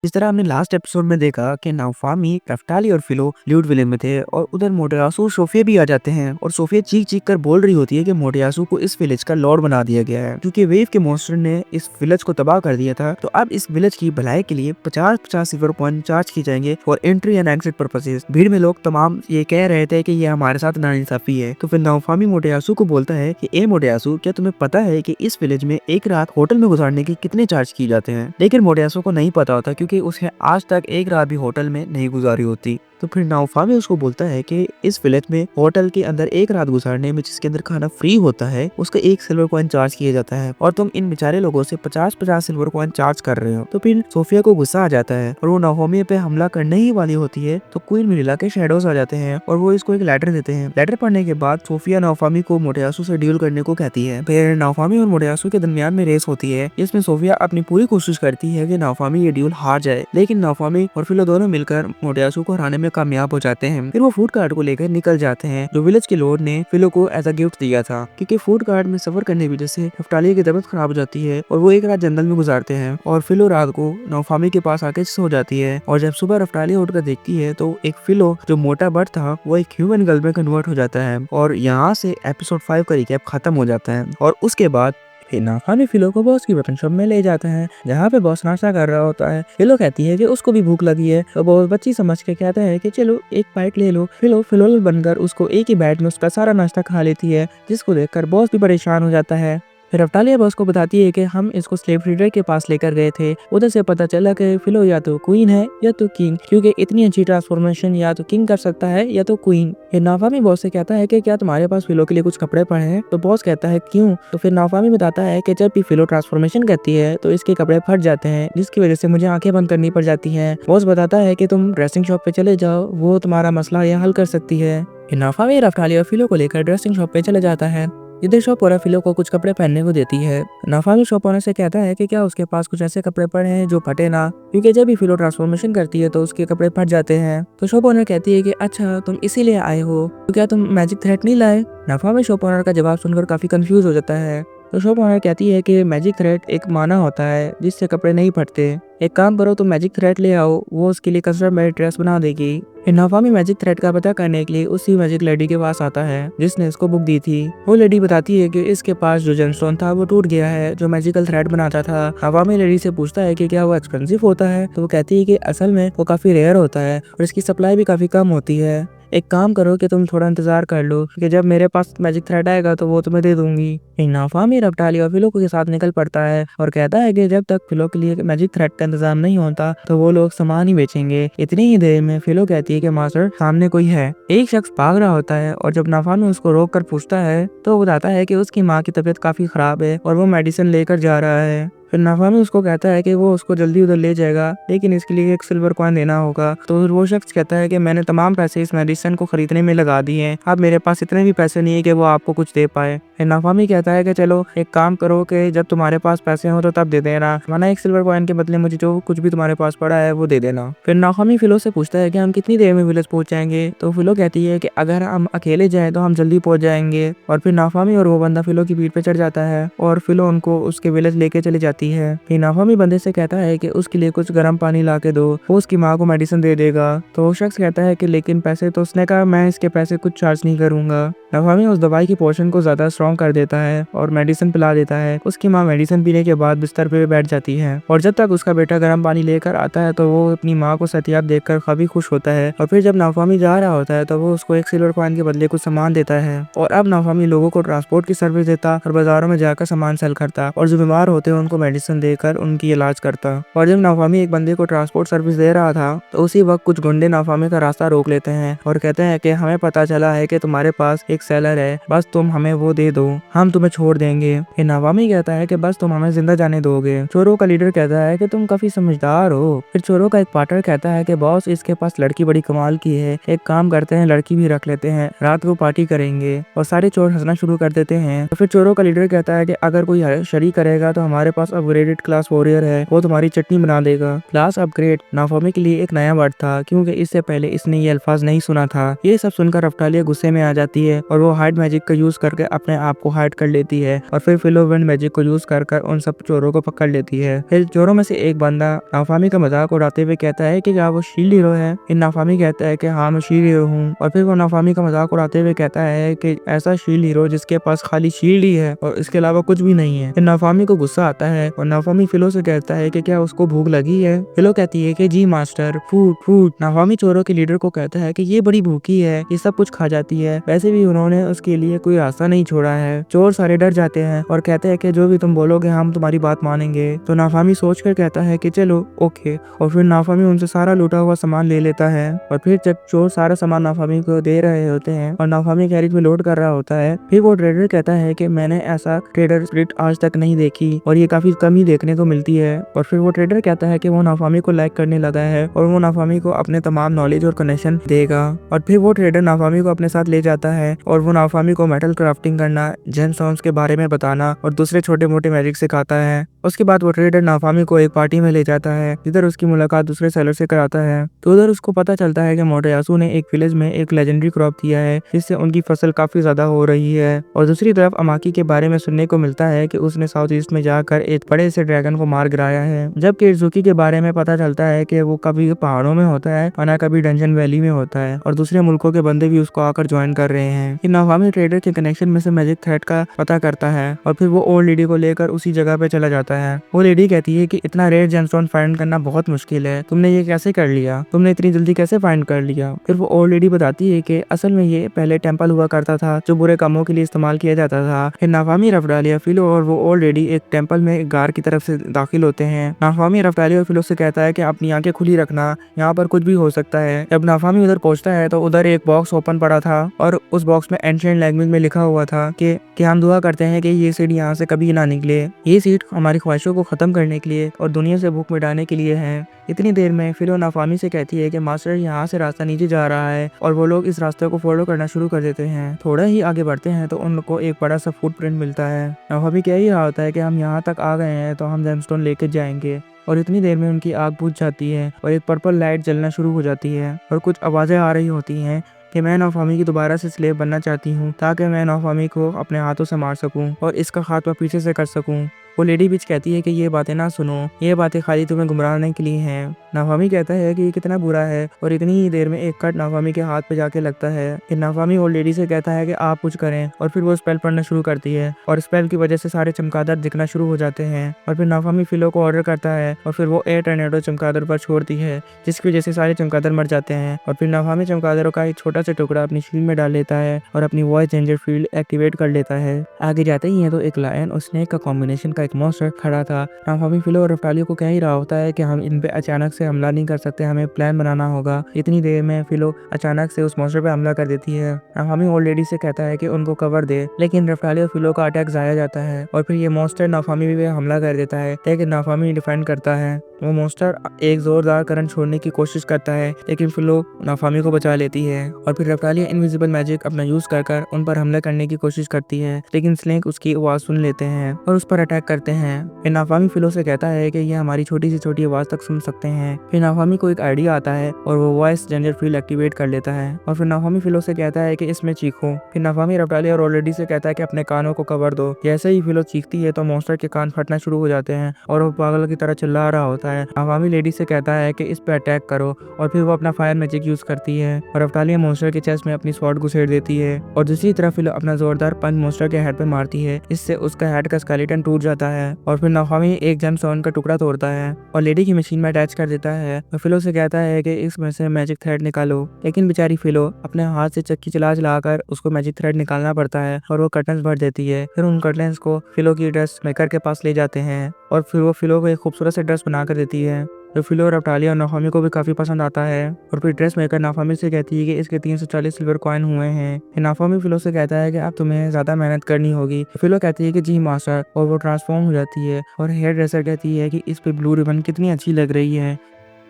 इस तरह हमने लास्ट एपिसोड में देखा कि नाओफामी, रफ्ताली और फिलो ल्यूड विलेन में थे और उधर मोटेयासु और सोफिया भी आ जाते हैं और सोफिया चीख कर बोल रही होती है कि मोटेयासु को इस विलेज का लॉर्ड बना दिया गया है क्योंकि वेव के मॉन्स्टर ने इस विलेज को तबाह कर दिया था। तो अब इस विलेज की भलाई के लिए 50-50 सिल्वर कॉइन चार्ज की जाएंगे for entry and exit purposes. भीड़ में लोग तमाम ये कह रहे थे कि ये हमारे साथ नाइंसाफी है। तो फिर नाओफामी मोटेयासु को बोलता है कि ए मोटेयासु, क्या तुम्हें पता है कि इस विलेज में एक रात होटल में गुजारने की कितने चार्ज किए जाते हैं? लेकिन मोटेयासु को नहीं पता होता क्योंकि उसे आज तक एक रात भी होटल में नहीं गुजारी होती। तो फिर नाओफामी उसको बोलता है कि इस विलेज में होटल के अंदर एक रात गुजारने में जिसके अंदर खाना फ्री होता है उसका 1 सिल्वर कॉइन चार्ज किया जाता है और तुम इन बेचारे लोगों से 50-50 सिल्वर कॉइन चार्ज कर रहे हो। तो फिर सोफिया को गुस्सा आ जाता है और वो नाओफामी पे हमला करने ही वाली होती है तो क्वीन मिरिला के शैडोज आ जाते हैं और वो इसको एक लेटर देते हैं। लेटर पढ़ने के बाद सोफिया नाओफामी को मोटेयासु से डील करने को कहती है। फिर नाओफामी और मोटेयासु के दरमियान में रेस होती है जिसमें सोफिया अपनी पूरी कोशिश करती है कि नाओफामी ये डील हार जाए, लेकिन नाओफामी और फिलो दोनों मिलकर मोटेयासु को हराने में कामयाब हो जाते हैं। फिर वो फूड कार्ट को लेकर निकल जाते हैं जो विलेज के लॉर्ड ने फिलो को एज अ गिफ्ट दिया था, क्योंकि फूड कार्ट में सफर करने की वजह से रफ्ताली की तबीयत खराब हो जाती है और वो एक रात जंगल में गुजारते हैं और फिलो रात को नाओफामी के पास आके सो जाती है। और जब सुबह रफ्ताली उठकर देखती है तो एक फिलो जो मोटा बट था वो एक ह्यूमन गर्ल में कन्वर्ट हो जाता है। और यहाँ से एपिसोड 5 का रिकैप खत्म हो जाता है और उसके बाद फिर नाओफामी फिलो को बॉस की वेपन शॉप में ले जाते हैं जहाँ पे बॉस नाश्ता कर रहा होता है। फिलो कहती है कि उसको भी भूख लगी है तो बॉस बच्ची समझ के कहता है कि चलो एक बाइट ले लो। फिलो फिलोल बनकर उसको एक ही बाइट में उसका सारा नाश्ता खा लेती है, जिसको देखकर बॉस भी परेशान हो जाता है। फिर रफ्तालिया बॉस को बताती है कि हम इसको स्लेव ट्रेडर के पास लेकर गए थे, उधर से पता चला कि फिलो या तो क्वीन है या तो किंग, क्योंकि इतनी अच्छी ट्रांसफॉर्मेशन या तो किंग कर सकता है या तो क्वीन। फिर नाओफामी बॉस से कहता है कि क्या तुम्हारे पास फिलो के लिए कुछ कपड़े पड़े हैं? तो बॉस कहता है क्यों? तो फिर नाओफामी बताता है कि जब भी फिलो ट्रांसफॉर्मेशन करती है तो इसके कपड़े फट जाते हैं, जिसकी वजह से मुझे आंखें बंद करनी पड़ जाती है। बॉस बताता है कि तुम ड्रेसिंग शॉप पे चले जाओ, वो तुम्हारा मसला यह हल कर सकती है। फिर नाओफामी रफ्तालिया फिलो को लेकर ड्रेसिंग शॉप पे चले जाता है जिधर शॉप ओनर फिलो को कुछ कपड़े पहनने को देती है। नाओफामी शॉप ओनर से कहता है कि क्या उसके पास कुछ ऐसे कपड़े पड़े हैं जो फटे ना, क्योंकि जब भी फिलो ट्रांसफॉर्मेशन करती है तो उसके कपड़े फट जाते हैं। तो शॉप ओनर कहती है कि अच्छा तुम इसीलिए आए हो, तो क्या तुम मैजिक थ्रेड नहीं लाए? नाओफामी शॉप ओनर का जवाब सुनकर काफी कंफ्यूज हो जाता है। तो शॉप ओनर कहती है कि मैजिक थ्रेड एक माना होता है जिससे कपड़े नहीं फटते, एक काम करो तुम मैजिक थ्रेड ले आओ, वो उसके लिए कस्टम मेड ड्रेस बना देगी। नाओफामी मैजिक थ्रेड का पता करने के लिए उसी मैजिक लेडी के पास आता है जिसने इसको बुक दी थी। वो लेडी बताती है कि इसके पास जो जेमस्टोन था वो टूट गया है जो मैजिकल थ्रेड बनाता था। नाओफामी लेडी से पूछता है कि क्या वो एक्सपेंसिव होता है, तो वो कहती है कि असल में वो काफी रेयर होता है और इसकी सप्लाई भी काफी कम होती है। एक काम करो कि तुम थोड़ा इंतजार कर लो कि जब मेरे पास मैजिक थ्रेड आएगा तो वो तुम्हें दे दूंगी। नाओफामी रफ्ताली और फिलो के साथ निकल पड़ता है और कहता है कि जब तक फिलो के लिए मैजिक थ्रेड का इंतजाम नहीं होता तो वो लोग सामान ही बेचेंगे। इतनी ही देर में फिलो कहती है कि मास्टर सामने कोई है। एक शख्स भाग रहा होता है और जब नाओफामी उसको रोक कर पूछता है तो वो बताता है कि उसकी माँ की तबीयत काफी खराब है और वो मेडिसिन लेकर जा रहा है। फिर नाओफामी उसको कहता है कि वो उसको जल्दी उधर ले जाएगा, लेकिन इसके लिए 1 सिल्वर कॉइन देना होगा। तो फिर वो शख्स कहता है कि मैंने तमाम पैसे इस मेडिसिन को खरीदने में लगा दिए हैं, अब मेरे पास इतने भी पैसे नहीं है कि वो आपको कुछ दे पाए। फिर नाओफामी कहता है कि चलो एक काम करो कि जब तुम्हारे पास पैसे हो तो तब दे देना, वरना 1 सिल्वर कॉइन के बदले मुझे जो कुछ भी तुम्हारे पास पड़ा है वो दे देना। फिर नाओफामी फिलो से पूछता है कि हम कितनी देर में विलेज पहुंच जाएंगे? तो फिलो कहती है कि अगर हम अकेले जाए तो हम जल्दी पहुंच जाएंगे। और फिर नाओफामी और वो बंदा फिलो की पीठ पे चढ़ जाता है और फिलो उनको उसके विलेज लेके चली जाती है। फिर नाओफामी बंदे से कहता है कि उसके लिए कुछ गर्म पानी ला के दो, वो उसकी माँ को मेडिसिन दे देगा। तो वो शख्स कहता है कि लेकिन पैसे, तो उसने कहा मैं इसके पैसे कुछ चार्ज नहीं करूंगा। नाओफामी उस दवाई की पोर्शन को ज्यादा स्ट्रॉन्ग कर देता है और मेडिसिन पिला देता है। उसकी माँ मेडिसिन पीने के बाद बिस्तर पे बैठ जाती है और जब तक उसका बेटा गर्म पानी लेकर आता है तो वो अपनी माँ को सतियाब देखकर काफी खुश होता है। और फिर जब नाओफामी जा रहा होता है तो वो उसको 1 सिल्वर कॉइन के बदले कुछ सामान देता है। और अब नाओफामी लोगों को ट्रांसपोर्ट की सर्विस देता और बाजारों में जाकर सामान सेल करता और जो बीमार होते हैं उनको मेडिसिन देकर उनकी इलाज करता। और जब नाओफामी एक बंदे को ट्रांसपोर्ट सर्विस दे रहा था तो उसी वक्त कुछ गुंडे नाओफामी का रास्ता रोक लेते हैं और कहते हैं कि हमें पता चला है कि तुम्हारे पास एक सेलर है, बस तुम हमें वो दे दो, हम तुम्हें छोड़ देंगे। फिर नाओफामी कहता है कि बस तुम हमें जिंदा जाने दोगे। चोरों का लीडर कहता है कि तुम काफी समझदार हो। फिर चोरों का एक पार्टनर कहता है कि बॉस इसके पास लड़की बड़ी कमाल की है, एक काम करते हैं लड़की भी रख लेते हैं, रात को पार्टी करेंगे। और सारे चोर हंसना शुरू कर देते हैं। तो फिर चोरों का लीडर कहता है कि अगर कोई शरीक करेगा तो हमारे पास अपग्रेडेड क्लास वॉरियर है, वो तुम्हारी चटनी बना देगा। क्लास अपग्रेड नाफामी के लिए एक नया वर्ड था, क्योंकि इससे पहले इसने ये अल्फाज नहीं सुना था। ये सब सुनकर रफ्तालिया गुस्से में आ जाती है और वो हाइड मैजिक का यूज करके अपने आप को हाइड कर लेती है और फिर फिलो विंड मैजिक को यूज कर उन सब चोरों को पकड़ लेती है। फिर चोरों में से एक बंदा नाफामी का मजाक उड़ाते हुए कहता है कि क्या वो शील्ड हीरो है। इन नाफामी कहता है कि हाँ मैं शील्ड हीरो हूँ, और फिर वो नाफामी का मजाक उड़ाते हुए कहता है कि ऐसा शील्ड हीरो जिसके पास खाली शील्ड ही है और इसके अलावा कुछ भी नहीं है। फिर नाफामी को गुस्सा आता है और नाफामी फिलो से कहता है कि क्या उसको भूख लगी है। फिलो कहती है कि जी मास्टर, फूड फूड। नाफामी चोरों के लीडर को कहता है कि ये बड़ी भूखी है, ये सब कुछ खा जाती है, वैसे भी उन्होंने उसके लिए कोई रास्ता नहीं छोड़ा है। चोर सारे डर जाते हैं और कहते हैं कि जो भी तुम बोलोगे हम तुम्हारी बात मानेंगे। तो नाफामी सोचकर कहता है कि चलो ओके, और फिर नाफामी उनसे सारा लूटा हुआ सामान ले लेता है। और फिर जब चोर सारा सामान नाफामी को दे रहे होते हैं और नाफामी कैरेज में लोड कर रहा होता है, फिर वो ट्रेडर कहता है कि मैंने ऐसा ट्रेडर स्पिरिट आज तक नहीं देखी और ये काफी कम ही देखने को मिलती है। और फिर वो ट्रेडर कहता है कि वो नाफामी को लाइक करने लगा है और वो नाफामी को अपने तमाम नॉलेज और कनेक्शन देगा। और फिर वो ट्रेडर नाफामी को अपने साथ ले जाता है और वो नाफामी को मेटल क्राफ्टिंग करना, जेमस्टोन्स के बारे में बताना और दूसरे छोटे मोटे मैजिक सिखाता है। उसके बाद वो ट्रेडर नाफामी को एक पार्टी में ले जाता है जिधर उसकी मुलाकात दूसरे सेलर से कराता है। तो उधर उसको पता चलता है कि मोटोयासु ने एक विलेज में एक लेजेंडरी क्रॉप किया है जिससे उनकी फसल काफी ज्यादा हो रही है। और दूसरी तरफ अमाकी के बारे में सुनने को मिलता है कि उसने साउथ ईस्ट में जाकर एक बड़े से ड्रैगन को मार गिराया है, जबकि इजुकी के बारे में पता चलता है कि वो कभी पहाड़ों में होता है और ना कभी डंजन वैली में होता है और दूसरे मुल्कों के बंदे भी उसको आकर ज्वाइन कर रहे हैं। कि नाफामी ट्रेडर के कनेक्शन में से मैजिक थ्रेड का पता करता है और फिर वो ओल्ड लेडी को लेकर उसी जगह पे चला जाता है। वो लेडी कहती है कि इतना रेयर जेमस्टोन फाइंड करना बहुत मुश्किल है, तुमने ये कैसे कर लिया, तुमने इतनी जल्दी कैसे फाइंड कर लिया। फिर वो ओल्ड लेडी बताती है कि असल में ये पहले टेंपल हुआ करता था जो बुरे कामों के लिए इस्तेमाल किया जाता था। फिर नाफामी, रफ्तालिया, फिलो और वो ओल्ड लेडी एक टेंपल में गार की तरफ से दाखिल होते हैं। नाफामी रफ्तालिया और फिलो से कहता है कि अपनी आंखें खुली रखना, यहाँ पर कुछ भी हो सकता है। जब नाफामी उधर पहुंचता है तो उधर एक बॉक्स ओपन पड़ा था और उस बॉक्स में एंशिएंट लैंग्वेज में लिखा हुआ था कि हम दुआ करते हैं कि ये सीड यहाँ से कभी ना निकले। ये सीड हमारी ख्वाहिशों को खत्म करने के लिए और दुनिया से भूख मिटाने के लिए है। इतनी देर में फिलो नाफामी से कहती है कि मास्टर यहाँ से रास्ता नीचे जा रहा है और वो लोग इस रास्ते को फॉलो करना शुरू कर देते हैं। थोड़ा ही आगे बढ़ते हैं तो उनको एक बड़ा सा फुटप्रिंट मिलता है। नाफामी कह ही रहा होता है कि हम यहाँ तक आ गए हैं तो हम जेमस्टोन लेके जाएंगे। और इतनी देर में उनकी आग बुझ जाती है और एक पर्पल लाइट जलना शुरू हो जाती है और कुछ आवाजें आ रही होती हैं कि मैं नाफामी की दोबारा से स्लेव बनना चाहती हूँ ताकि मैं नाफामी को अपने हाथों से मार सकूं और इसका खात्मा पीछे से कर सकूं। वो लेडी बीच कहती है कि ये बातें ना सुनो, ये बातें खाली तुम्हें गुमराहने के लिए हैं। नाफामी कहता है कि ये कितना बुरा है और इतनी ही देर में एक कट नाफामी के हाथ पे जाके लगता है। फिर नाफामी ओल्ड लेडी से कहता है कि आप कुछ करें और फिर वो स्पेल पढ़ना शुरू करती है और स्पेल की वजह से सारे चमगादड़ दिखना शुरू हो जाते हैं। और फिर नाफामी फिलो को ऑर्डर करता है और फिर वो एयर टर्नेडो चमगादड़ पर छोड़ती है जिसकी वजह से सारे चमगादड़ मर जाते हैं। और फिर नाफामी चमगादड़ों का एक छोटा सा टुकड़ा अपनी शील्ड में डाल लेता है और अपनी वॉइस चेंजर फील्ड एक्टिवेट कर लेता है। आगे जाते ही है तो एक लायन और स्नेक का कॉम्बिनेशन का एक मॉन्स्टर खड़ा था। नाफामी फिलो और रफ्तालिया को कह ही रहा होता है कि हम इन पे अचानक से हमला नहीं कर सकते, हमें प्लान बनाना होगा। इतनी देर में फिलो अचानक से उस मॉन्स्टर पे हमला कर देती है। नाफामी ओल्ड लेडी से कहता है कि उनको कवर दे, लेकिन रफ्तालिया और फिलो का अटैक जाया जाता है और फिर ये मॉन्स्टर नाफामी पे हमला कर देता है, लेकिन नाफामी डिफेंड करता है। वो मॉन्स्टर एक जोरदार करंट छोड़ने की कोशिश करता है लेकिन फिलो नाफामी को बचा लेती है। और फिर रफ्तालिया इनविजिबल मैजिक अपना यूज कर उन पर हमला करने की कोशिश करती है, लेकिन स्नेक उसकी आवाज सुन लेते हैं और उस पर अटैक करते हैं। फिर नाफामी फिलो से कहता है कि ये हमारी छोटी से छोटी आवाज तक सुन सकते हैं। फिर नाफामी को एक आइडिया आता है और वो वॉइस चेंजर फील्ड एक्टिवेट कर लेता है और फिर नाफामी फिलो से कहता है कि इसमें चीखो। फिर नाफामी रफ्तालिया और ऑलरेडी से कहता है कि अपने कानों को कवर दो। जैसे ही फिलो चीखती है तो मॉन्स्टर के कान फटना शुरू हो जाते हैं और वो पागल की तरह चिल्ला रहा होता है। नाफामी लेडी से कहता है कि इस पे अटैक करो और फिर वो अपना फायर मैजिक यूज करती है और रफ्तालिया मॉन्स्टर के चेस्ट में अपनी स्वॉर्ड घुसेड़ देती है और दूसरी तरफ फिलो अपना जोरदार पंच मॉन्स्टर के हेड पे मारती है। इससे उसका हेड का स्केलेटन टूट जाता है और फिर नाफामी एक जेमस्टोन का टुकड़ा तोड़ता है और लेडी की मशीन में अटैच कर देता है और फिलो से कहता है कि इसमें से मैजिक थ्रेड निकालो, लेकिन बेचारी फिलो अपने हाथ से चक्की चला कर उसको मैजिक थ्रेड निकालना पड़ता है और वो कर्टन्स भर देती है। फिर उन कर्टन्स को फिलो की ड्रेस मेकर के पास ले जाते हैं और फिर वो फिलो को एक खूबसूरत से ड्रेस बना कर देती है जो फिलो, रफ्तालिया और नाफामी को भी काफी पसंद आता है। और फिर ड्रेस मेकर नाफामी से कहती है कि इसके 340 सिल्वर कॉइन हुए हैं। नाफामी फिलो से कहता है कि अब तुम्हें ज्यादा मेहनत करनी होगी। फिलो कहती है कि जी मास्टर, और वो ट्रांसफॉर्म हो जाती है और हेयर ड्रेसर कहती है कि इस पे ब्लू रिबन कितनी अच्छी लग रही है।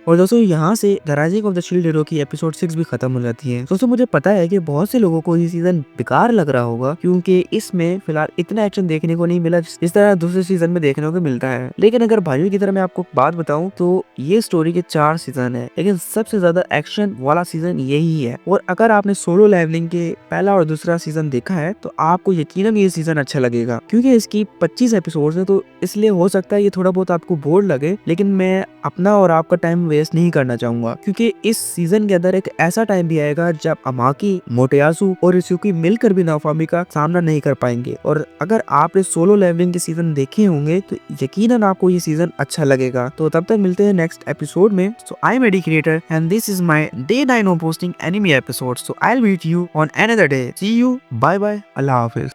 और दोस्तों यहाँ से the rising of the shield hero की एपिसोड 6 भी खत्म हो जाती है। दोस्तों मुझे पता है कि बहुत से लोगों को ये सीजन बेकार लग रहा होगा, क्योंकि इसमें फिलहाल इतना एक्शन देखने को नहीं मिला जिस तरह दूसरे सीजन में देखने को मिलता है। लेकिन अगर भाइयों की तरह मैं आपको बात बताऊं तो ये स्टोरी के 4 सीजन है, लेकिन सबसे ज्यादा एक्शन वाला सीजन यही है। और अगर आपने सोलो लेवलिंग के पहला और दूसरा सीजन देखा है तो आपको यकीनन ये सीजन अच्छा लगेगा, क्योंकि इसकी 25 एपिसोड है, तो इसलिए हो सकता है ये थोड़ा बहुत आपको बोर लगे, लेकिन मैं अपना और आपका टाइम वेस्ट नहीं करना चाहूंगा, क्योंकि इस सीजन के अंदर एक ऐसा टाइम भी आएगा जब अमाकी, मोटेयासु और इत्सुकी मिलकर भी नाफामी का सामना नहीं कर पाएंगे। और अगर आपने सोलो लेवलिंग के सीजन देखे होंगे तो यकीनन आपको ये सीजन अच्छा लगेगा। तो तब तक मिलते हैं नेक्स्ट एपिसोड में। So I am AD creator and this is my day 9 of posting anime episode. So I will meet you on another day. See you, bye bye, अल्लाह हाफिज।